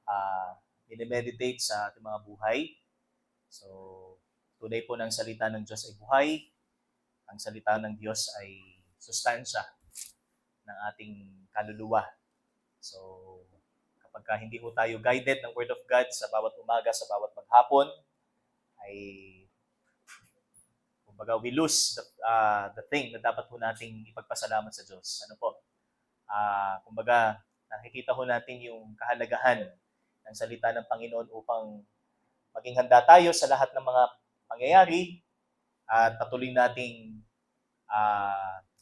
uh, minimeditate sa ating mga buhay. So, tunay po ng salita ng Diyos ay buhay. Ang salita ng Diyos ay sustansya ng ating kaluluwa. So, kapag hindi po tayo guided ng Word of God sa bawat umaga, sa bawat maghapon, ay kumbaga we lose the thing na dapat po nating ipagpasalamat sa Diyos. Ano po? Kumbaga, nakikita ho natin yung kahalagahan ng salita ng Panginoon upang maging handa tayo sa lahat ng mga pangyayari at patuloy nating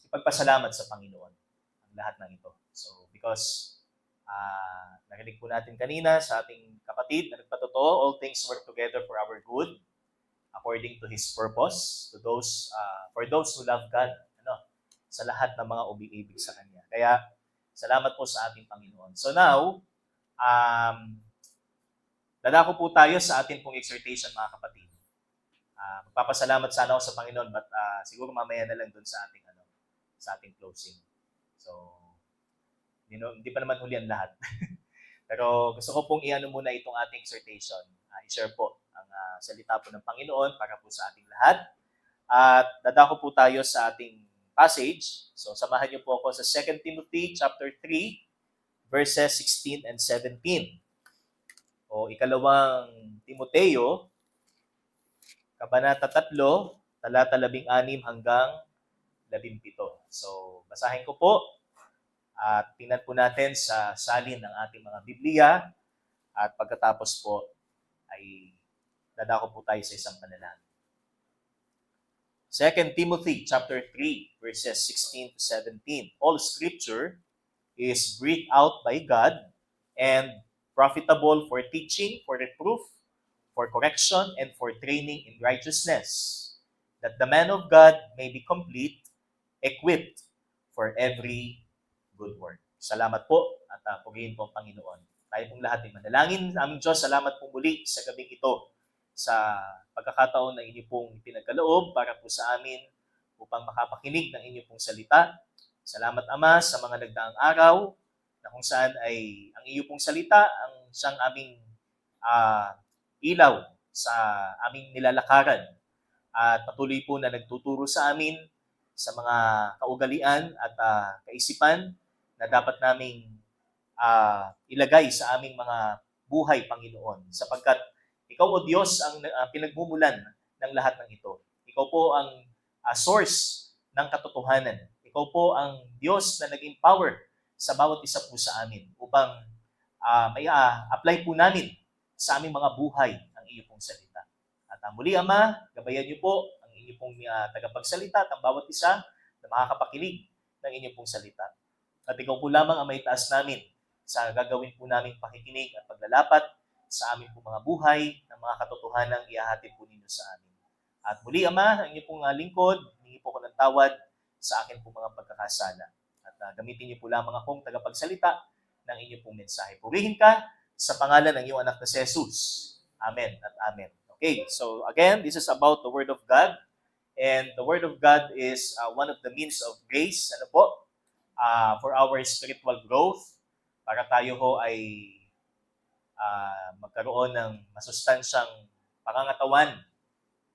ipagpasalamat sa Panginoon ang lahat ng ito. So, because narinig po natin kanina sa ating kapatid na nagpatotoo, all things work together for our good according to His purpose to those for those who love God, sa lahat ng mga umiibig sa Kanya. Kaya, salamat po sa ating Panginoon. So now, dadako po tayo sa ating pong exhortation, mga kapatid. Magpapasalamat sana ako sa Panginoon, but siguro mamaya na lang dun sa ating closing. So, hindi pa naman huli ang lahat. Pero gusto ko pong i-ano muna itong ating exhortation. I-share po ang salita po ng Panginoon para po sa ating lahat. At dadako po tayo sa ating passage. So, samahan niyo po ako sa 2 Timothy chapter 3, verses 16 and 17. O ikalawang Timoteo, Kabanata 3, talata 16 hanggang 17. So, basahin ko po at tingnan po natin sa salin ng ating mga Biblia at pagkatapos po ay dadako po tayo sa isang panalangin. 2 Timothy chapter 3, verses 16 to 17. All Scripture is breathed out by God and profitable for teaching, for reproof, for correction, and for training in righteousness, that the man of God may be complete, equipped for every good work. Salamat po at purihin po ang Panginoon. Tayo pong lahat ay manalangin. Aming Diyos, salamat po muli sa gabing ito sa pagkakataon na inyo pong pinagkaloob para po sa amin upang makapakinig ng inyo pong salita. Salamat, Ama, sa mga nagdaang araw na kung saan ay ang iyo pong salita ang siyang aming ilaw sa aming nilalakaran at patuloy po na nagtuturo sa amin sa mga kaugalian at kaisipan na dapat naming ilagay sa aming mga buhay, Panginoon, sapagkat Ikaw, O Diyos, ang pinagmumulan ng lahat ng ito. Ikaw po ang source ng katotohanan. Ikaw po ang Diyos na nag-empower sa bawat isa po sa amin upang may apply po namin sa aming mga buhay ang iyo pong salita. At muli, Ama, gabayan niyo po ang inyo pong tagapagsalita at ang bawat isa na makakapakinig ng inyo pong salita. At ikaw po lamang ang may taas namin sa gagawin po naming pakikinig at paglalapat sa aming pong mga buhay ng mga katotohanang iahatid po ninyo sa amin. At muli, Ama, ang inyo pong lingkod, hiningi po ko ng tawad sa akin pong mga pagkakasala. At gamitin niyo po lamang akong tagapagsalita ng inyo pong mensahe. Purihin ka sa pangalan ng iyong anak na si Jesus. Amen at amen. Okay, so again, this is about the Word of God. And the Word of God is one of the means of grace, for our spiritual growth, para tayo ho ay magkaroon ng masustansyang pangangatawan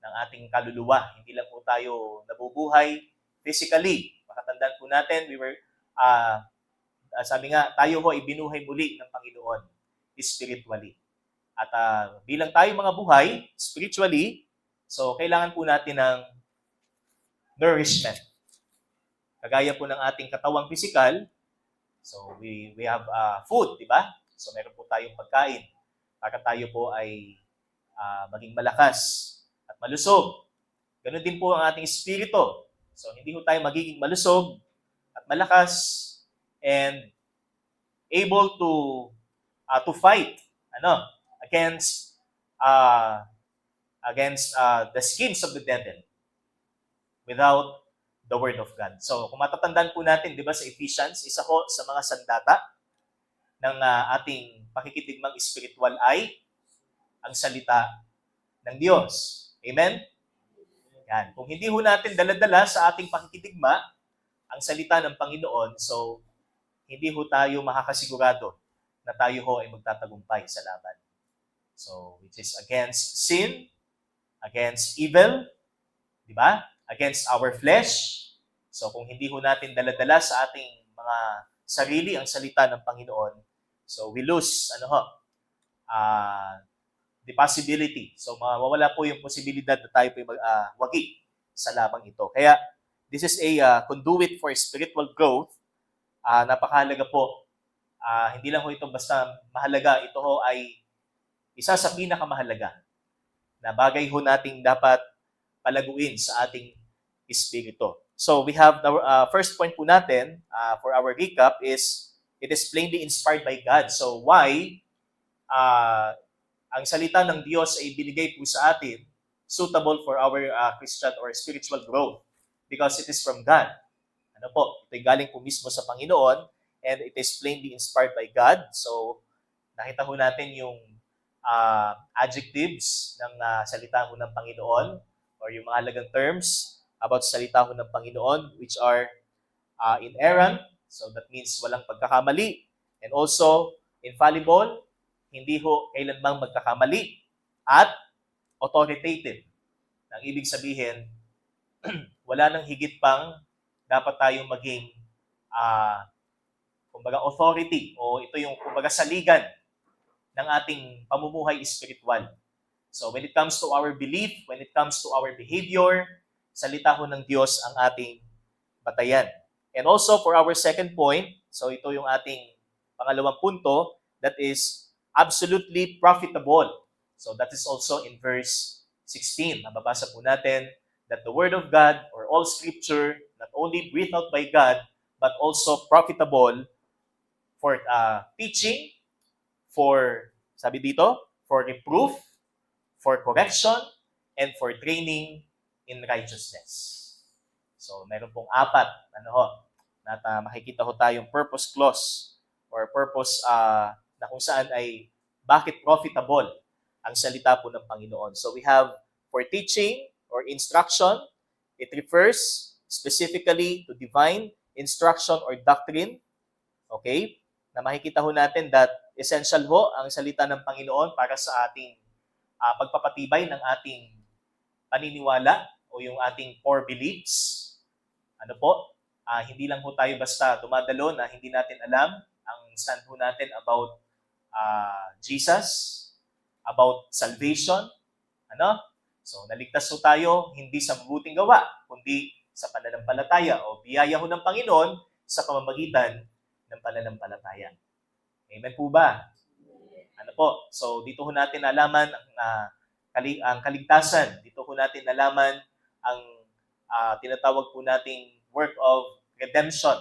ng ating kaluluwa. Hindi lang po tayo nabubuhay physically. Makatandaan po natin, sabi nga, tayo ho ay binuhay muli ng Panginoon spiritually. At bilang tayo mga buhay spiritually, so kailangan po natin ng nourishment. Kagaya po ng ating katawang physical, so we have food, di ba? So meron po tayong pagkain para tayo po ay maging malakas at malusog. Ganun din po ang ating espiritu. So hindi po tayo magiging malusog at malakas and able to fight against the schemes of the devil without the Word of God. So kung matatandaan po natin, di ba sa Ephesians, isa ho sa mga sandata ng ating pakikitigmang espiritual ay ang salita ng Diyos. Amen? Yan. Kung hindi ho natin dala-dala sa ating pakikitigma ang salita ng Panginoon, so hindi ho tayo makakasigurado na tayo ho ay magtatagumpay sa laban. So, which is against sin, against evil, di ba? Against our flesh. So, kung hindi ho natin daladala sa ating mga sarili ang salita ng Panginoon, so we lose, the possibility. So, mawawala po yung posibilidad na tayo po wagi sa labang ito. Kaya, this is a conduit for spiritual growth. Napakahalaga po. Hindi lang ho ito basta mahalaga. Ito ho ay isa sa pinakamahalaga na bagay ho nating dapat palaguin sa ating espiritu. So, we have the first point po natin for our recap is it is plainly inspired by God. So, why ang salita ng Diyos ay binigay po sa atin suitable for our Christian or spiritual growth? Because it is from God. Ano po? Ito'y galing po mismo sa Panginoon and it is plainly inspired by God. So, nakita ho natin yung adjectives ng salita ho ng Panginoon or yung mga halagang terms about salita ho ng Panginoon which are inerrant, so that means walang pagkakamali, and also infallible, hindi ho kailanmang magkakamali, at authoritative. Ang ibig sabihin, wala nang higit pang dapat tayong maging kumbaga authority o ito yung kumbaga saligan ng ating pamumuhay espiritual. So when it comes to our belief, when it comes to our behavior, salita ho ng Diyos ang ating batayan. And also for our second point, so ito yung ating pangalawang punto, that is absolutely profitable. So that is also in verse 16. Mababasa po natin that the Word of God or all Scripture, not only breathed out by God, but also profitable for teaching, for, sabi dito, for reproof, for correction, and for training in righteousness. So, meron pong apat, makikita ho tayong purpose clause or purpose na kung saan ay bakit profitable ang salita po ng Panginoon. So, we have for teaching or instruction. It refers specifically to divine instruction or doctrine. Okay? Na makikita ho natin that essential ho ang salita ng Panginoon para sa ating pagpapatibay ng ating paniniwala o yung ating core beliefs. Ano po? Hindi lang ho tayo basta dumadalo na hindi natin alam ang stand ho natin about Jesus, about salvation. So, naligtas ho tayo hindi sa mabuting gawa, kundi sa pananampalataya o biyaya ho ng Panginoon sa pamamagitan ng pananampalataya. Amen po ba? Ano po? So, dito ho natin nalaman ang kaligtasan. Dito ho natin nalaman ang tinatawag po nating work of redemption.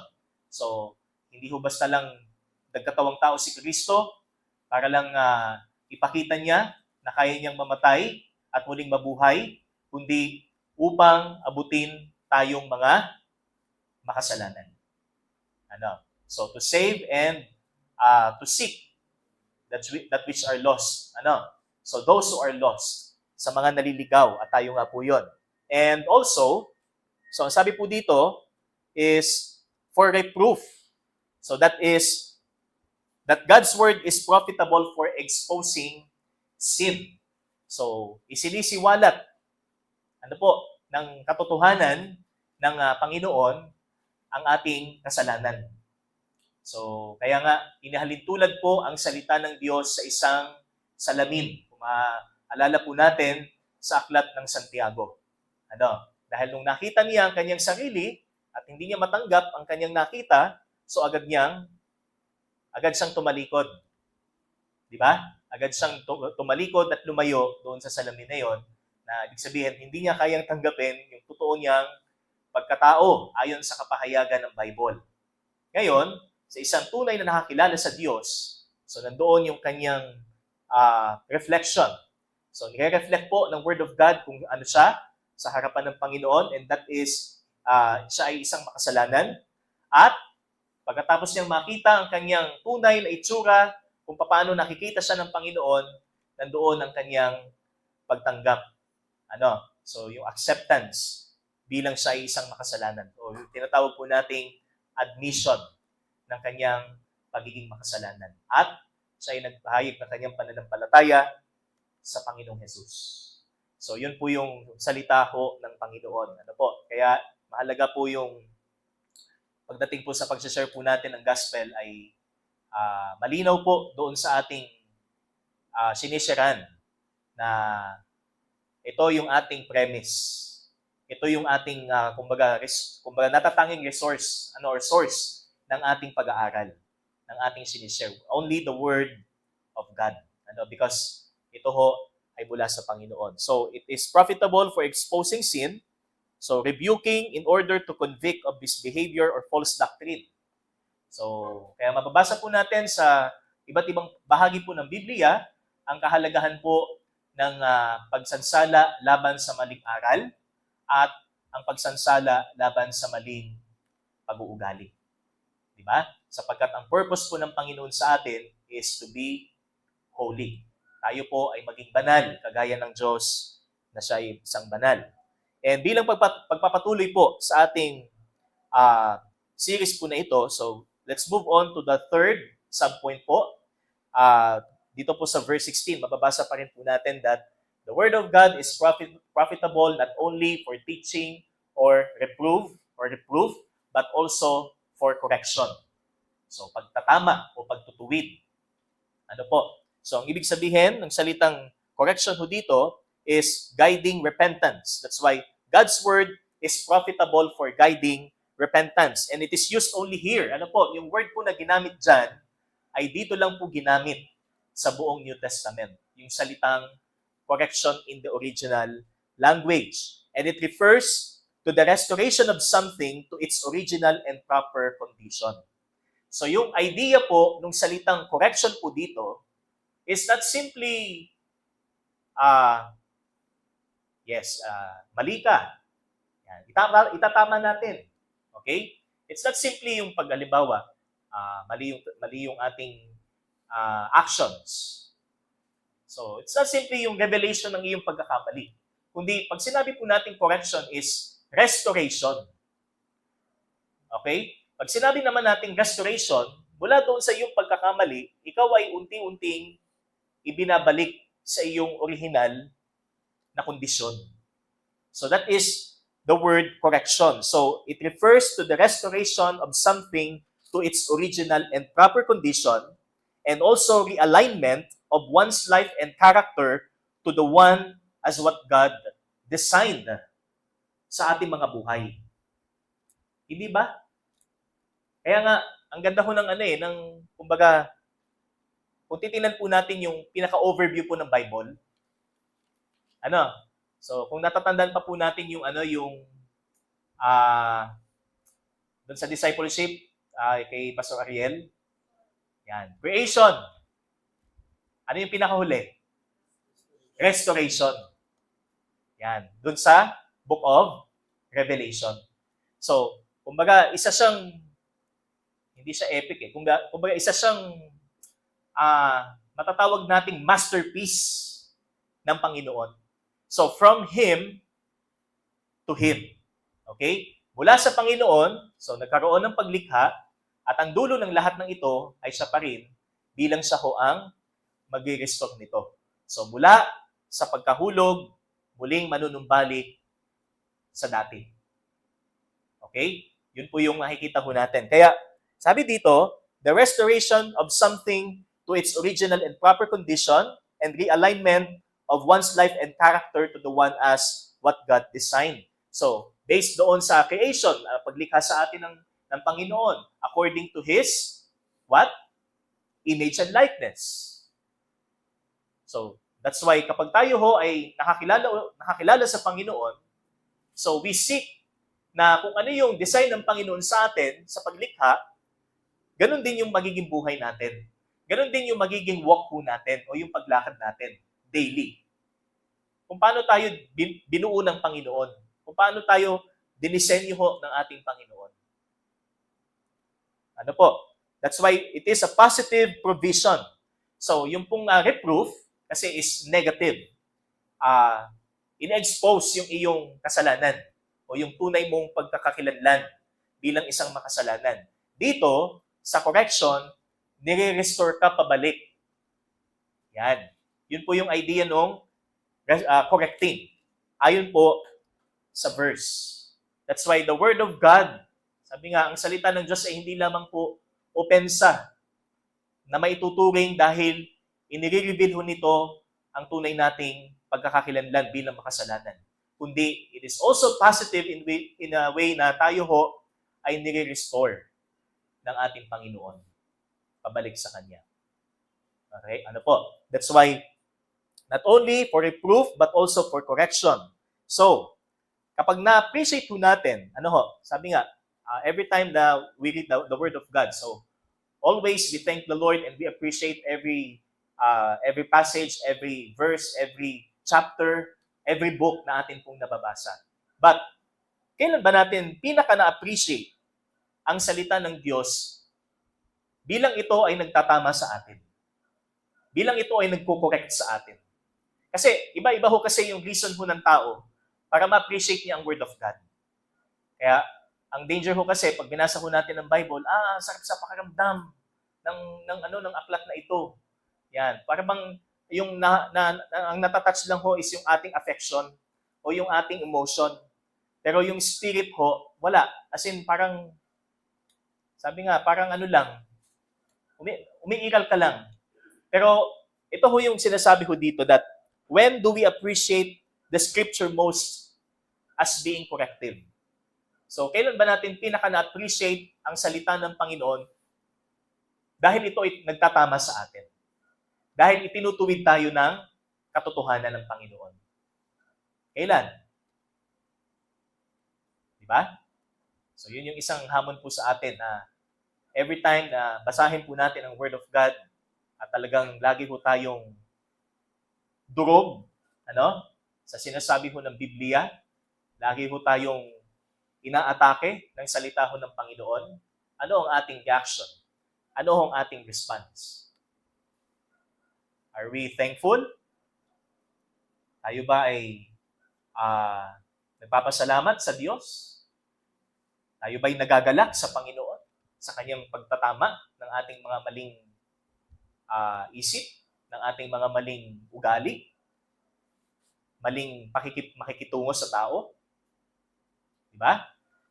So, hindi ho basta lang nagkatawang tao si Kristo para lang ipakita niya na kaya niyang mamatay at muling mabuhay, kundi upang abutin tayong mga makasalanan. So, to save and to seek that which are lost. So, those who are lost, sa mga naliligaw, at tayo nga po yun. And also, so ang sabi po dito is for reproof. So that is that God's word is profitable for exposing sin. So isinisiwalat ng katotohanan ng Panginoon ang ating kasalanan. So kaya nga inihalintulad po ang salita ng Diyos sa isang salamin. Kung maalala po natin sa aklat ng Santiago. Dahil nung nakita niya ang kanyang sarili at hindi niya matanggap ang kanyang nakita, so agad siyang tumalikod. Di ba? Agad siyang tumalikod at lumayo doon sa salamin na yon, na ibig sabihin, hindi niya kayang tanggapin yung totoo niyang pagkatao ayon sa kapahayagan ng Bible. Ngayon, sa isang tunay na nakakilala sa Diyos, so nandoon yung kanyang reflection. So, nire-reflect po ng Word of God kung ano siya sa harapan ng Panginoon, and that is, siya ay isang makasalanan. At pagkatapos niyang makita ang kanyang tunay na itsura, kung paano nakikita siya ng Panginoon, nandoon ang kanyang pagtanggap. So, yung acceptance bilang siya ay isang makasalanan. O tinatawag po nating admission ng kanyang pagiging makasalanan. At Siya ay nagpahayag ng kanyang pananampalataya sa Panginoong Jesus. So, yun po yung salita ho ng Panginoon. Ano po? Kaya, mahalaga po yung pagdating po sa pag-share po natin ng gospel ay malinaw po doon sa ating sinisharan na ito yung ating premise. Ito yung ating, kumbaga natatanging resource, or source ng ating pag-aaral, ng ating sinishare. Only the Word of God. Because ito ho ay mula sa Panginoon. So, it is profitable for exposing sin, so rebuking in order to convict of misbehavior or false doctrine. So, kaya mababasa po natin sa iba't ibang bahagi po ng Biblia ang kahalagahan po ng pagsansala laban sa maling aral at ang pagsansala laban sa maling pag-uugali. Di ba? Sapagkat ang purpose po ng Panginoon sa atin is to be holy. Tayo po ay maging banal, kagaya ng Diyos na siya ay isang banal. And bilang pagpapatuloy po sa ating series po na ito, so let's move on to the third subpoint po. Dito po sa verse 16, mababasa pa rin po natin that the Word of God is profitable not only for teaching or reproof, but also for correction. So, pagtatama o pagtutuwid. Ano po? So, ang ibig sabihin ng salitang correction ho dito is guiding repentance. That's why God's Word is profitable for guiding repentance. And it is used only here. Ano po? Yung word po na ginamit dyan ay dito lang po ginamit sa buong New Testament. Yung salitang correction in the original language. And it refers to the restoration of something to its original and proper condition. So yung idea po nung salitang correction po dito is not simply mali ka. Yan. Itatama natin. Okay? It's not simply yung pag-halimbawa, mali yung ating actions. So, it's not simply yung revelation ng iyong pagkakamali. Kundi, pag sinabi po natin correction is restoration. Okay? Pag sinabi naman natin restoration, mula doon sa iyong pagkakamali, ikaw ay unti-unting ibinabalik sa iyong original na kondisyon. So, that is the word correction. So, it refers to the restoration of something to its original and proper condition, and also realignment of one's life and character to the one as what God designed sa ating mga buhay. Hindi ba? Kaya nga, ang ganda ho kumbaga, kung titingnan po natin yung pinaka-overview po ng Bible, so kung natatandaan pa po natin yung doon sa discipleship, kay Pastor Ariel, yan. Creation. Ano yung pinakahuli? Restoration. Yan. Doon sa Book of Revelation. So, kumbaga, isa siyang, hindi siya epic eh. Kumbaga, isa siyang matatawag nating masterpiece ng Panginoon. So, from Him to Him. Okay? Mula sa Panginoon, so nagkaroon ng paglikha, at ang dulo ng lahat ng ito ay siya pa rin bilang siya ho ang mag-restore nito. So mula sa pagkahulog, muling manunumbalik sa dati. Okay? Yun po yung makikita ho natin. Kaya sabi dito, the restoration of something to its original and proper condition and realignment of one's life and character to the one as what God designed. So, based doon sa creation, paglikha sa atin ng Panginoon, according to His, what? Image and likeness. So, that's why kapag tayo ho ay nakakilala sa Panginoon, so we seek na kung ano yung design ng Panginoon sa atin, sa paglikha, ganun din yung magiging buhay natin. Ganun din yung magiging walk po natin o yung paglakad natin daily. Kung paano tayo binuo ng Panginoon. Kung paano tayo dinisenyo ho ng ating Panginoon. Ano po? That's why it is a positive provision. So, yung pong reproof, kasi is negative. In-expose yung iyong kasalanan o yung tunay mong pagkakakilanlan bilang isang makasalanan. Dito, sa correction, nire-restore ka pabalik Yan. Yun po yung idea ng correcting. Ayon po sa verse. That's why the Word of God, sabi nga, ang salita ng Diyos ay hindi lamang po opensa na maituturing dahil inire-reveal ho nito ang tunay nating pagkakakilanlan bilang makasalanan. Kundi, it is also positive in a way na tayo ho ay nire-restore ng ating Panginoon pabalik sa Kanya. Okay? Ano po? That's why, not only for reproof, but also for correction. So, kapag na-appreciate po natin, ano ho, sabi nga, every time na we read the Word of God, so, always we thank the Lord and we appreciate every passage, every verse, every chapter, every book na atin pong nababasa. But, kailan ba natin pinaka na-appreciate ang salita ng Diyos bilang ito ay nagtatama sa atin? Bilang ito ay nagko-correct sa atin? Kasi, iba-iba ho kasi yung reason ho ng tao para ma-appreciate niya ang Word of God. Kaya, ang danger ho kasi, pag binasa ho natin ng Bible, sarap sa pakiramdam ng aklat na ito. Yan. Para bang yung ang natatouch lang ho is yung ating affection o yung ating emotion. Pero yung spirit ho, wala. As in, parang, sabi nga, parang ano lang, umiiral ka lang. Pero, ito ho yung sinasabi ko dito that when do we appreciate the Scripture most as being corrective? So, kailan ba natin pinaka na-appreciate ang salita ng Panginoon? Dahil ito ay nagtatama sa atin. Dahil itinutuwid tayo ng katotohanan ng Panginoon. Kailan? Diba? So, yun yung isang hamon po sa atin na every time na basahin po natin ang Word of God at talagang lagi po tayong durog, sa sinasabi ho ng Biblia, lagi ho tayong inaatake ng salita ho ng Panginoon, ano ang ating reaction? Ano ang ating response? Are we thankful? Tayo ba ay nagpapasalamat sa Diyos? Tayo ba ay nagagalak sa Panginoon sa Kanyang pagtatama ng ating mga maling isip, ng ating mga maling ugali, maling makikitungo sa tao? Diba?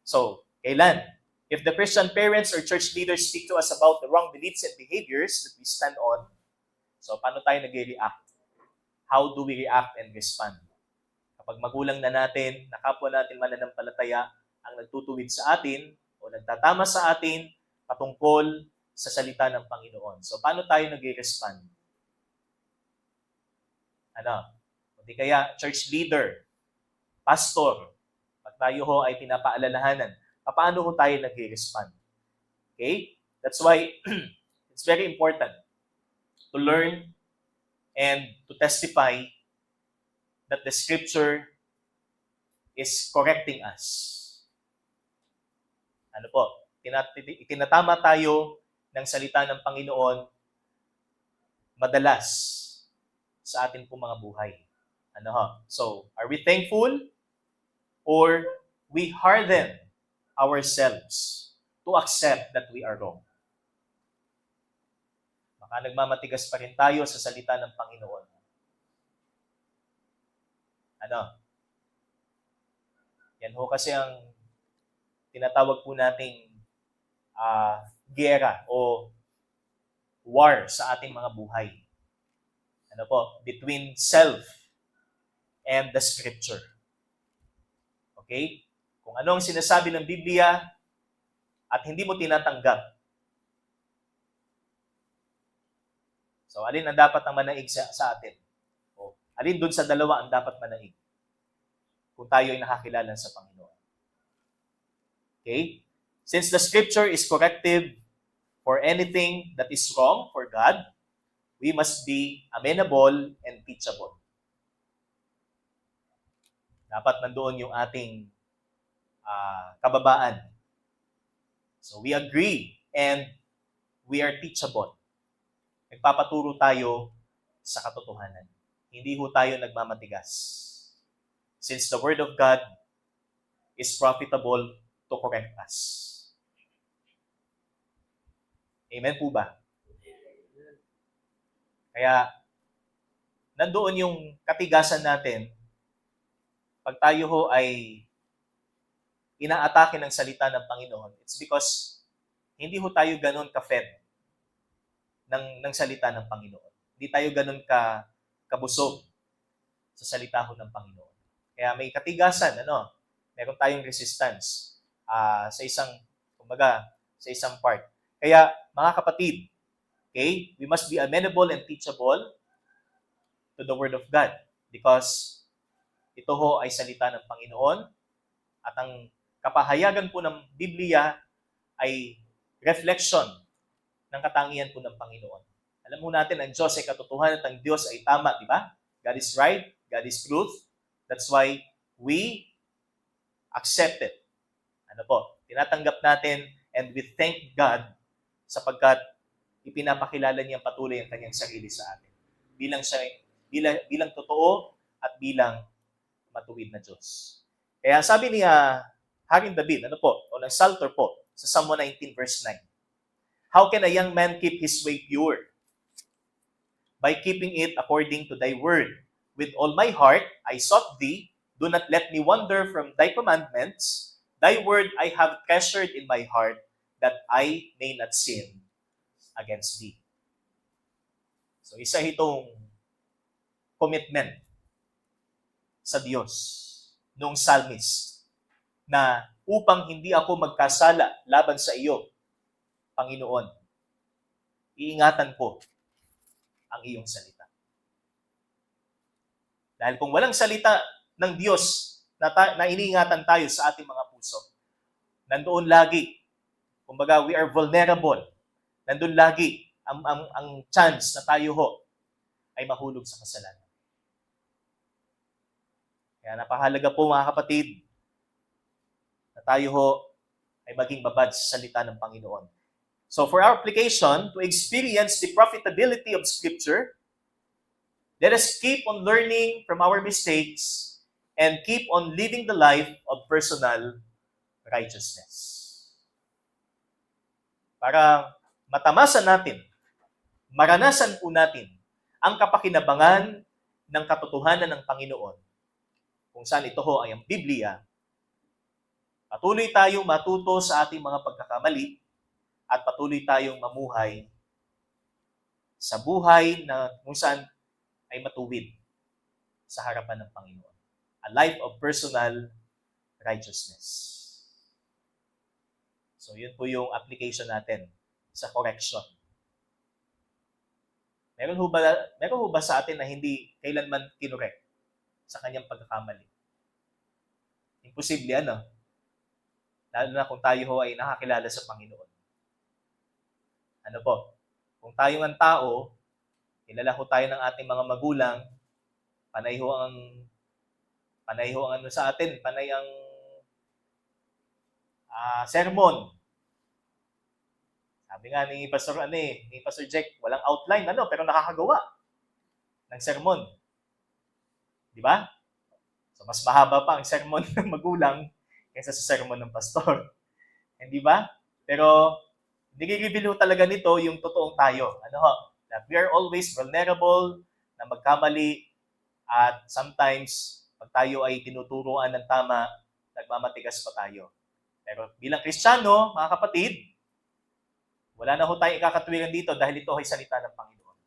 So, kailan? If the Christian parents or church leaders speak to us about the wrong beliefs and behaviors that we stand on, so paano tayo nag-react? How do we react and respond? Kapag magulang na natin, nakapwa natin mananampalataya ang nagtutuwid sa atin o nagtatama sa atin patungkol sa salita ng Panginoon. So, paano tayo nag-respond? Hindi kaya church leader, pastor, pag tayo ho ay pinapaalalahanan, paano ho tayo nag-respond? Okay? That's why it's very important to learn and to testify that the Scripture is correcting us. Ano po? Itinatama tayo ng salita ng Panginoon madalas sa atin pong mga buhay. So, are we thankful or we harden ourselves to accept that we are wrong? Baka nagmamatigas pa rin tayo sa salita ng Panginoon. Yan ho kasi ang tinatawag po nating giyera o war sa ating mga buhay. Between self and the Scripture. Okay? Kung ano ang sinasabi ng Biblia at hindi mo tinatanggap. So, alin ang dapat ang manaig sa atin? O, alin dun sa dalawa ang dapat manaig? Kung tayo ay nakakilala sa Panginoon. Okay? Since the Scripture is corrective for anything that is wrong for God, we must be amenable and teachable. Dapat nandoon yung ating kababaan. So we agree and we are teachable. Nagpapaturo tayo sa katotohanan. Hindi ho tayo nagmamatigas. Since the Word of God is profitable to correct us. Amen po ba? Kaya, nandoon yung katigasan natin pag tayo ho ay inaatake ng salita ng Panginoon. It's because hindi ho tayo ganun ka-fed ng salita ng Panginoon. Hindi tayo ganun kabusog sa salita ho ng Panginoon. Kaya may katigasan, meron tayong resistance sa isang part. Kaya, mga kapatid, okay, we must be amenable and teachable to the Word of God because ito ho ay salita ng Panginoon at ang kapahayagan po ng Biblia ay reflection ng katangian po ng Panginoon. Alam mo natin, ang Diyos ay katotohanan at ang Diyos ay tama, di ba? God is right, God is truth. That's why we accept it. Tinatanggap natin and we thank God sapagkat ipinapakilala niyang patuloy ang kanyang sarili sa atin. Bilang totoo at bilang matuwid na Diyos. Kaya sabi ni Haring David, o ng Psalter po, sa Psalm 119 verse 9, how can a young man keep his way pure? By keeping it according to thy word. With all my heart I sought thee. Do not let me wander from thy commandments. Thy word I have treasured in my heart, that I may not sin against thee. So isa itong commitment sa Diyos noong psalmist na upang hindi ako magkasala laban sa iyo, Panginoon, iingatan ko ang iyong salita. Dahil kung walang salita ng Diyos na iniingatan tayo sa ating mga puso, nandoon lagi, kumbaga we are vulnerable, nandoon lagi ang chance na tayo ho ay mahulog sa kasalanan. Kaya napahalaga po mga kapatid na tayo ho ay maging babad sa salita ng Panginoon. So for our application, to experience the profitability of Scripture, let us keep on learning from our mistakes and keep on living the life of personal righteousness. Para matamasan natin, maranasan po natin ang kapakinabangan ng katotohanan ng Panginoon, kung saan ito ho ay ang Biblia, patuloy tayong matuto sa ating mga pagkakamali at patuloy tayong mamuhay sa buhay na kung saan ay matuwid sa harapan ng Panginoon. A life of personal righteousness. So, yun po yung application natin sa correction. Meron ho ba sa atin na hindi kailanman kinorek sa kanyang pagkakamali? Imposible, Lalo na kung tayo ho ay nakakilala sa Panginoon. Kung tayo ang tao, kilala ho tayo ng ating mga magulang, panay ho ang sa atin, panay ang sermon. Sabi nga ni Pastor Jack, walang outline, pero nakakagawa ng sermon. Di ba? So, mas mahaba pa ang sermon ng magulang kaysa sa sermon ng pastor. Hindi ba? Pero, nire-reveal talaga nito yung totoong tayo. That we are always vulnerable, na magkamali, at sometimes, pag tayo ay tinuturuan ng tama, nagmamatigas pa tayo. Pero bilang Kristiyano, mga kapatid, wala na ho tayong ikakatuwiran dito dahil ito ay salita ng Panginoon.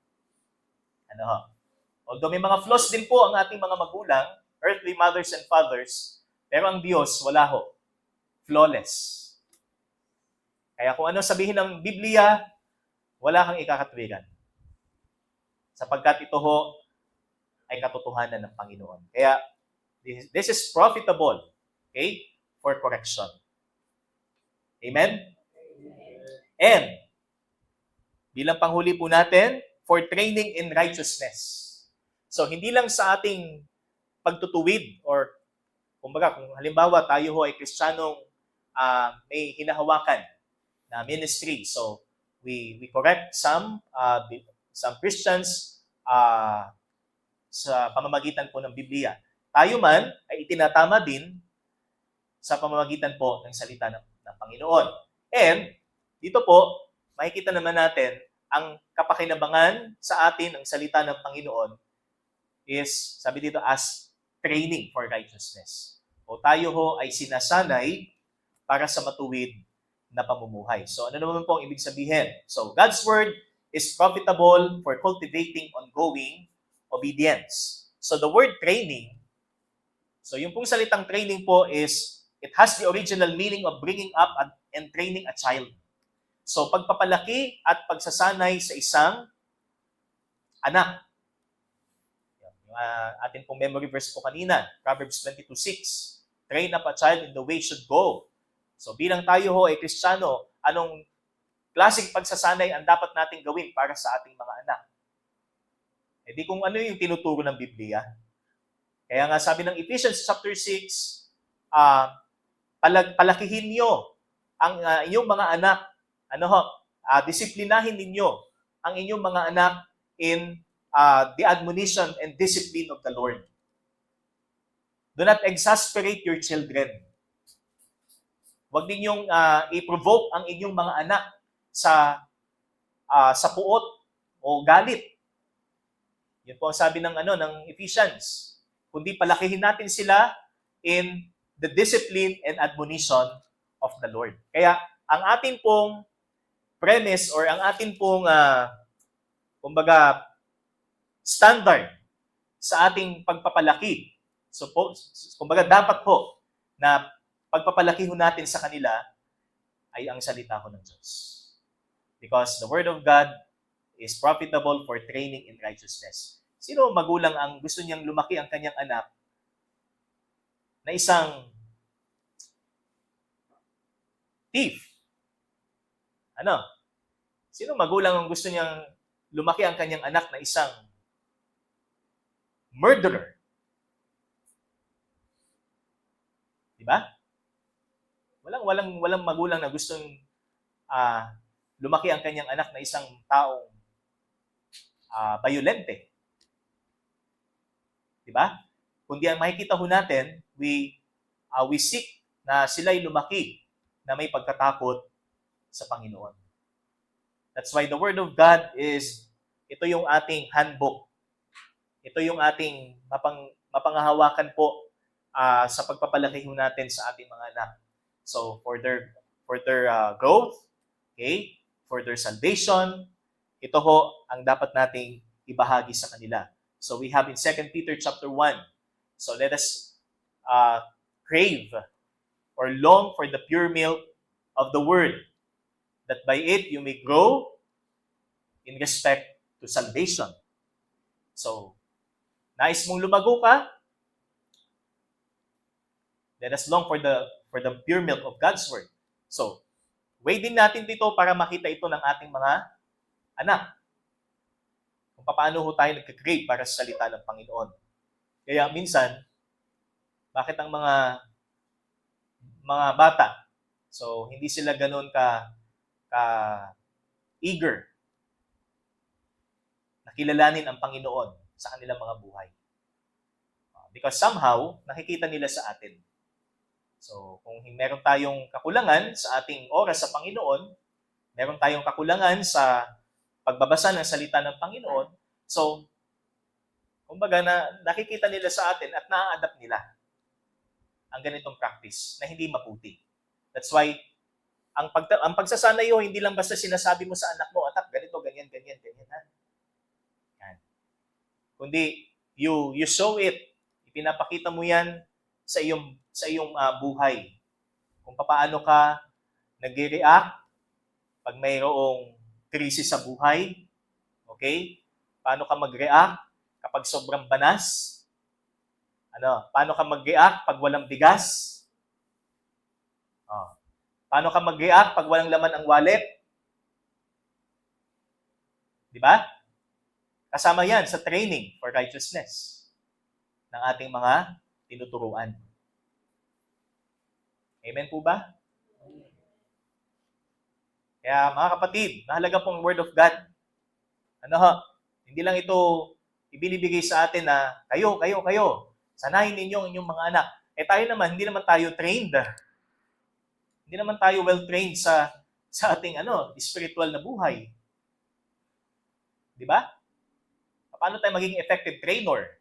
Although may mga flaws din po ang ating mga magulang, earthly mothers and fathers, pero ang Diyos, wala ho. Flawless. Kaya kung ano sabihin ng Biblia, wala kang ikakatuwiran. Sapagkat ito ho ay katotohanan ng Panginoon. Kaya, this is profitable, okay, for correction. Amen? And, bilang panghuli po natin, for training in righteousness. So, hindi lang sa ating pagtutuwid or, kumbaga, kung halimbawa tayo ho ay Kristiyanong may hinahawakan na ministry. So, we correct some Christians sa pamamagitan po ng Biblia. Tayo man ay itinatama din sa pamamagitan po ng salita ng Panginoon. And dito po, makikita naman natin ang kapakinabangan sa atin ng salita ng Panginoon is, sabi dito, as training for righteousness. O tayo ho ay sinasanay para sa matuwid na pamumuhay. So ano naman po ang ibig sabihin? So God's Word is profitable for cultivating ongoing obedience. So the word training, so yung pong salitang training po is, it has the original meaning of bringing up and training a child. So pagpapalaki at pagsasanay sa isang anak. Yung atin pong memory verse po kanina, Proverbs 22:6. Train up a child in the way should go. So bilang tayo ho ay Kristiyano, anong klaseng pagsasanay ang dapat nating gawin para sa ating mga anak? E di kung ano yung tinuturo ng Biblia. Kaya nga sabi ng Ephesians chapter 6, palakihin niyo ang inyong mga anak, disiplinahin ninyo ang inyong mga anak in the admonition and discipline of the Lord. Do not exasperate your children. Huwag ninyong i-provoke ang inyong mga anak sa puot o galit. Yan po ang sabi ng Ephesians. Kundi palakihin natin sila in the discipline and admonition of the Lord. Kaya ang ating pong premise or ang ating pong standard sa ating pagpapalaki. So kumbaga dapat po na pagpapalaki ho natin sa kanila ay ang salita ko ng Diyos. Because the Word of God is profitable for training in righteousness. Sino magulang ang gusto niyang lumaki ang kanyang anak na isang thief? Sino magulang ang gusto niyang lumaki ang kanyang anak na isang murderer? Diba? Walang magulang na gustong lumaki ang kanyang anak na isang taong violente. Diba? Kundi ang makikita ho natin, we seek na sila'y lumaki na may pagkatakot sa Panginoon. That's why the Word of God ito yung ating handbook. Ito yung ating mapangahawakan po sa pagpapalaki ho natin sa ating mga anak. So for their growth, okay, for their salvation, ito ho ang dapat nating ibahagi sa kanila. So we have in 2 Peter chapter 1. So let us crave or long for the pure milk of the Word, that by it you may grow in respect to salvation. So, nais mong lumago ka? Let us long for the pure milk of God's Word. So, way din natin dito para makita ito ng ating mga anak. Kung paano ho tayo nagka-crave para sa salita ng Panginoon. Kaya minsan, bakit ang mga bata, so hindi sila ganoon ka eager na kilalanin ang Panginoon sa kanilang mga buhay? Because somehow, nakikita nila sa atin. So, kung meron tayong kakulangan sa ating oras sa Panginoon, meron tayong kakulangan sa pagbabasa ng salita ng Panginoon, so, kumbaga nakikita nila sa atin at na-adapt nila ang ganitong practice na hindi maputi. That's why, ang pagsasanay hindi lang basta sinasabi mo sa anak mo, anak, ganito, ganyan, ha? Yan. Kundi, you show it. Ipinapakita mo yan sa iyong buhay. Kung paano ka nag-react pag mayroong krisis sa buhay. Okay? Paano ka mag-react kapag sobrang banas? Paano ka mag-react pag walang bigas? Paano ka mag-react pag walang laman ang wallet? Di ba? Kasama yan sa training for righteousness ng ating mga tinuturuan. Amen po ba? Kaya mga kapatid, mahalaga pong Word of God. Hindi lang ito ibinibigay sa atin na kayo, sanayin ninyo ang inyong mga anak. Tayo naman, hindi naman tayo trained. Hindi naman tayo well-trained sa ating spiritual na buhay. Di ba? Paano tayo maging effective trainer?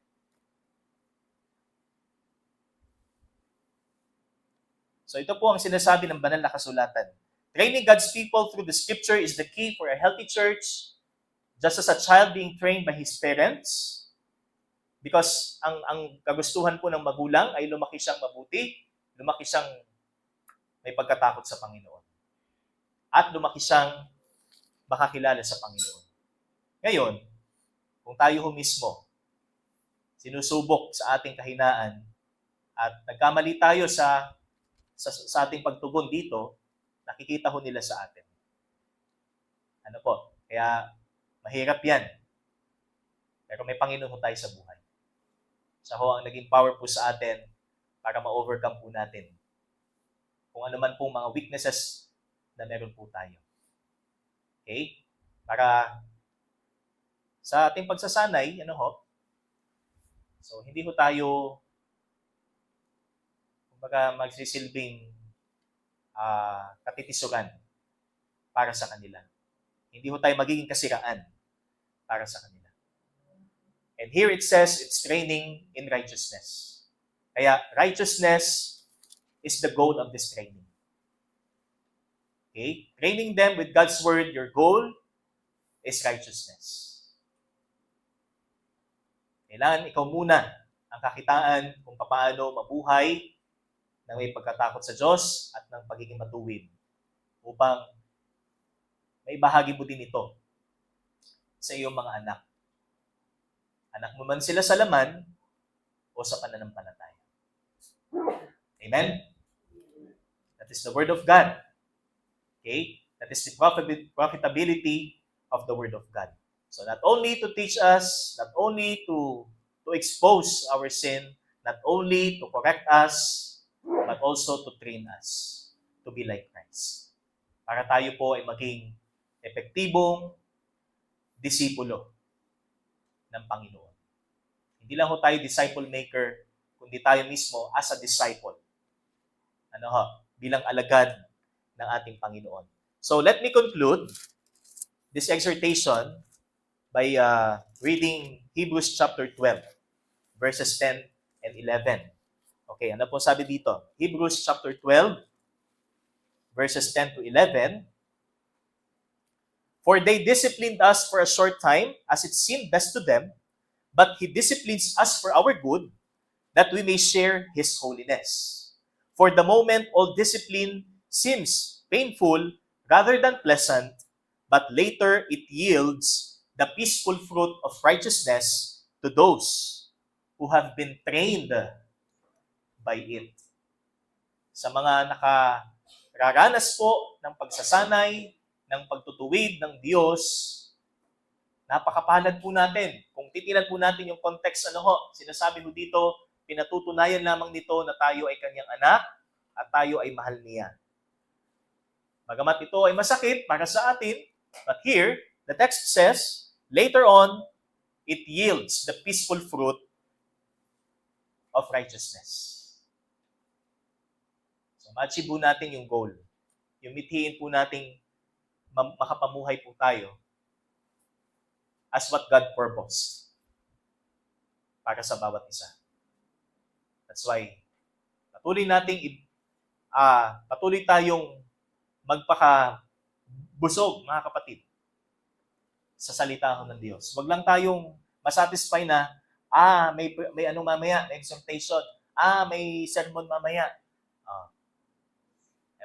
So ito po ang sinasabi ng banal na kasulatan. Training God's people through the scripture is the key for a healthy church, just as a child being trained by his parents. Because ang kagustuhan po ng magulang ay lumaki siyang mabuti, lumaki siyang may pagkatakot sa Panginoon. At lumaki siyang makakilala sa Panginoon. Ngayon, kung tayo ho mismo, sinusubok sa ating kahinaan at nagkamali tayo sa ating pagtugon dito, nakikita ho nila sa atin. Ano po? Kaya mahirap yan. Pero may Panginoon ho tayo sa buhay. Siya ho ang naging power po sa atin para ma-overcome po natin kung ano man pong mga weaknesses na meron po tayo. Okay? Para sa ating pagsasanay, so hindi ho tayo kumbaga magsisilbing katitisugan para sa kanila. Hindi ho tayo magiging kasiraan para sa kanila. And here it says it's training in righteousness. Kaya righteousness is the goal of this training. Okay? Training them with God's word, your goal is righteousness. Kailangan ikaw muna ang kakitaan kung paano mabuhay ng may pagkatakot sa Diyos at ng pagiging matuwid upang may bahagi mo din ito sa iyong mga anak. Anak mo man sila sa laman o sa pananampalataya. Amen? That is the Word of God. Okay? That is the profitability of the Word of God. So not only to teach us, not only to expose our sin, not only to correct us, but also to train us to be like Christ. Para tayo po ay maging epektibong disipulo ng Panginoon. Hindi lang ho tayo disciple maker, kundi tayo mismo as a disciple. Bilang alagad ng ating Panginoon. So let me conclude this exhortation by reading Hebrews chapter 12, verses 10 and 11. Okay, ano po sabi dito? Hebrews chapter 12, verses 10 to 11. For they disciplined us for a short time, as it seemed best to them, but He disciplines us for our good, that we may share His holiness. For the moment, all discipline seems painful rather than pleasant, but later it yields the peaceful fruit of righteousness to those who have been trained by it. Sa mga nakararanas po ng pagsasanay, ng pagtutuwid ng Diyos, napakapalad po natin. Kung titinan po natin yung context, sinasabi ko dito, pinatutunayan lamang nito na tayo ay kanyang anak at tayo ay mahal niya. Bagamat ito ay masakit para sa atin, but here, the text says, later on, it yields the peaceful fruit of righteousness. So, ma-achieve po natin yung goal. Yung mithiin po nating makapamuhay po tayo as what God purposed para sa bawat isa. That's why patuloy tayong magpakabusog, mga kapatid, sa salita ng Diyos. Huwag lang tayong masatisfy na, may anong mamaya, may exhortation, may sermon mamaya.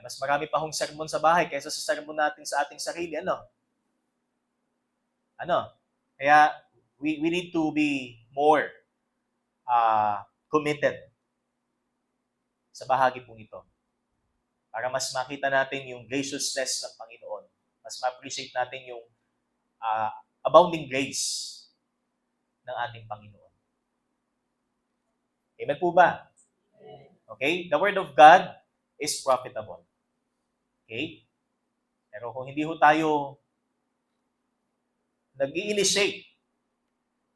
Mas marami pa hong sermon sa bahay kaysa sa sermon natin sa ating sarili. Kaya we need to be more committed sa bahagi pong ito. Para mas makita natin yung graciousness ng Panginoon. Mas ma-appreciate natin yung abounding grace ng ating Panginoon. Amen po ba? Okay? The Word of God is profitable. Okay? Pero kung hindi ho tayo nag-i-initiate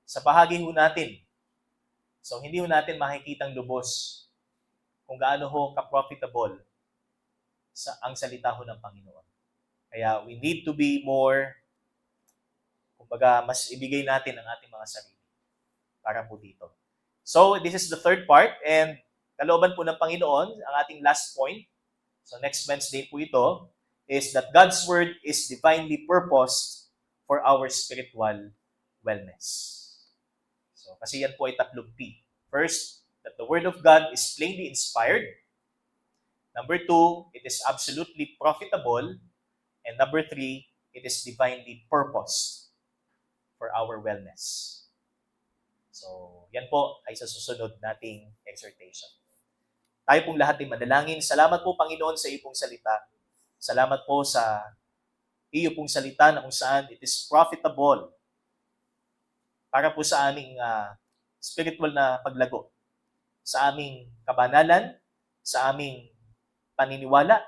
sa bahagi ho natin, so hindi ho natin makikitang lubos kung gaano ho ka-profitable ang salita ho ng Panginoon. Kaya we need to be more, kumbaga, mas ibigay natin ang ating mga sarili para po dito. So, this is the third part, and kalooban po ng Panginoon, ang ating last point So next Wednesday po ito is that God's Word is divinely purposed for our spiritual wellness. So kasi yan po ay tatlong P. First, that the Word of God is plainly inspired. Number 2, it is absolutely profitable. And number 3, it is divinely purposed for our wellness. So, yan po ay sa susunod nating exhortation. Tayo pong lahat ay manalangin. Salamat po, Panginoon, sa iyo pong salita. Salamat po sa iyo pong salita na kung saan it is profitable para po sa aming spiritual na paglago, sa aming kabanalan, sa aming paniniwala.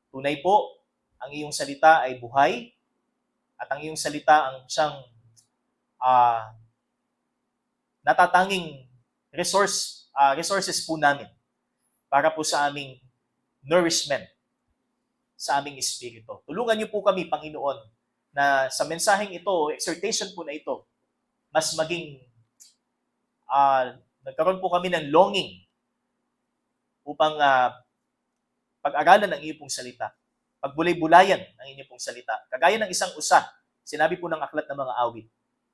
Tunay po, ang iyong salita ay buhay at ang iyong salita ang siyang natatanging resources po namin para po sa aming nourishment sa aming espiritu. Tulungan niyo po kami, Panginoon, na sa mensaheng ito, exhortation po na ito, mas maging nagkaroon po kami ng longing upang pag-aralan ang iyong pong salita, pagbulay-bulayan ang inyong pong salita. Kagaya ng isang usa, sinabi po ng aklat ng mga awit,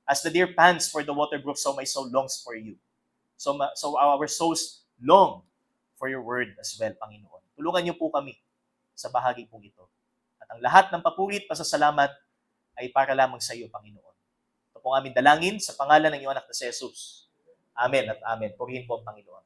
as the deer pants for the water brook, so my soul longs for you. So our souls long for your word as well, Panginoon. Tulungan niyo po kami sa bahagi po ito. At ang lahat ng papurit, pasasalamat ay para lamang sa iyo, Panginoon. Ito po ang aming dalangin sa pangalan ng iyong anak na si Jesus. Amen at amen. Purihin po ang Panginoon.